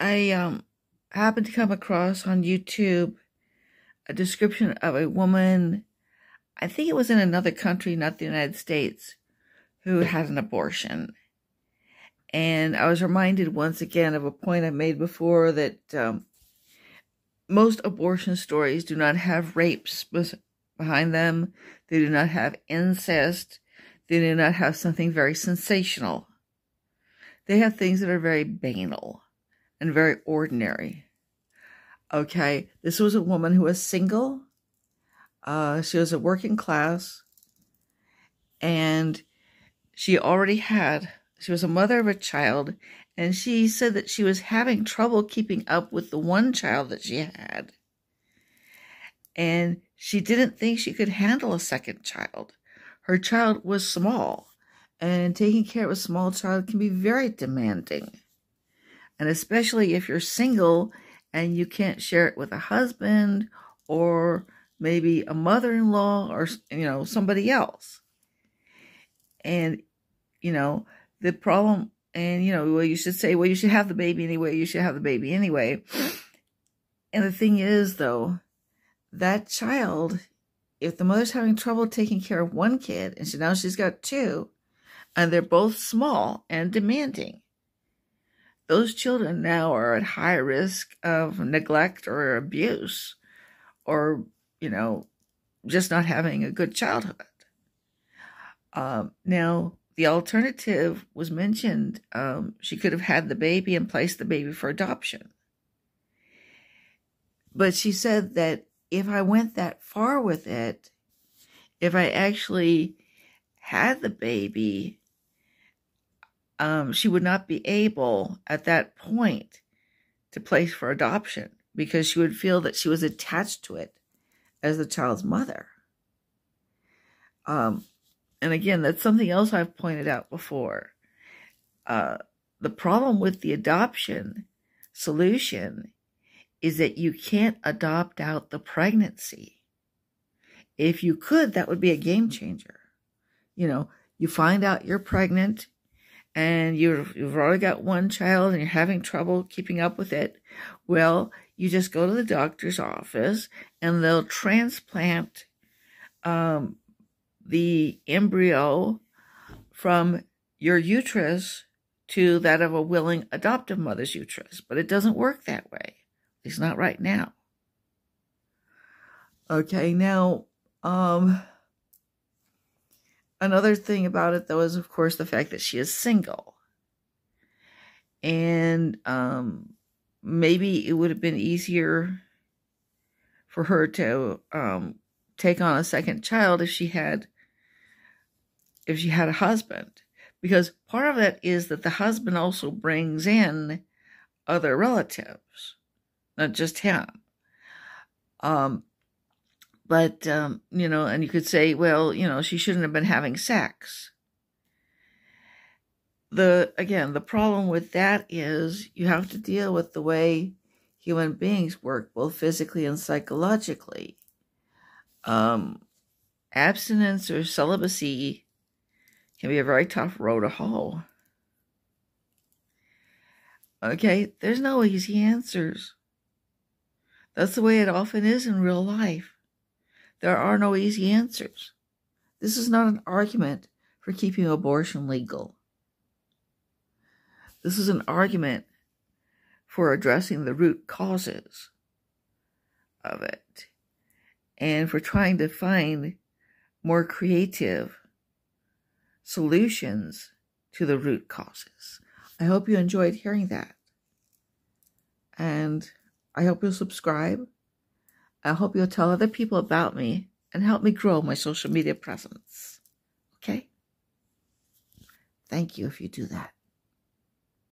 I happened to come across on YouTube a description of a woman, I think it was in another country, not the United States, who had an abortion. And I was reminded once again of a point I made before that most abortion stories do not have rapes behind them. They do not have incest. They do not have something very sensational. They have things that are very banal and very ordinary. Okay, this was a woman who was single. She was a working class, and she was a mother of a child, and she said that she was having trouble keeping up with the one child that she had. And she didn't think she could handle a second child. Her child was small, and taking care of a small child can be very demanding. And especially if you're single and you can't share it with a husband or maybe a mother-in-law or, somebody else. And, the problem, and, you should say, well, you should have the baby anyway. You should have the baby anyway. And the thing is, though, that child, if the mother's having trouble taking care of one kid, and now she's got two, and they're both small and demanding, those children now are at high risk of neglect or abuse or, just not having a good childhood. Now, the alternative was mentioned. She could have had the baby and placed the baby for adoption. But she said that if I went that far with it, if I actually had the baby, she would not be able at that point to place for adoption because she would feel that she was attached to it as the child's mother. And again, that's something else I've pointed out before. The problem with the adoption solution is that you can't adopt out the pregnancy. If you could, that would be a game changer. You find out you're pregnant and you've already got one child and you're having trouble keeping up with it. Well, you just go to the doctor's office and they'll transplant the embryo from your uterus to that of a willing adoptive mother's uterus. But it doesn't work that way. At least not right now. Okay, now, another thing about it, though, is, of course, the fact that she is single. And maybe it would have been easier for her to take on a second child if she had a husband. Because part of that is that the husband also brings in other relatives, not just him. And you could say, well, she shouldn't have been having sex. The problem with that is you have to deal with the way human beings work, both physically and psychologically. Abstinence or celibacy can be a very tough road to hoe. Okay, there's no easy answers. That's the way it often is in real life. There are no easy answers. This is not an argument for keeping abortion legal. This is an argument for addressing the root causes of it and for trying to find more creative solutions to the root causes. I hope you enjoyed hearing that. And I hope you'll subscribe. I hope you'll tell other people about me and help me grow my social media presence. Okay? Thank you if you do that.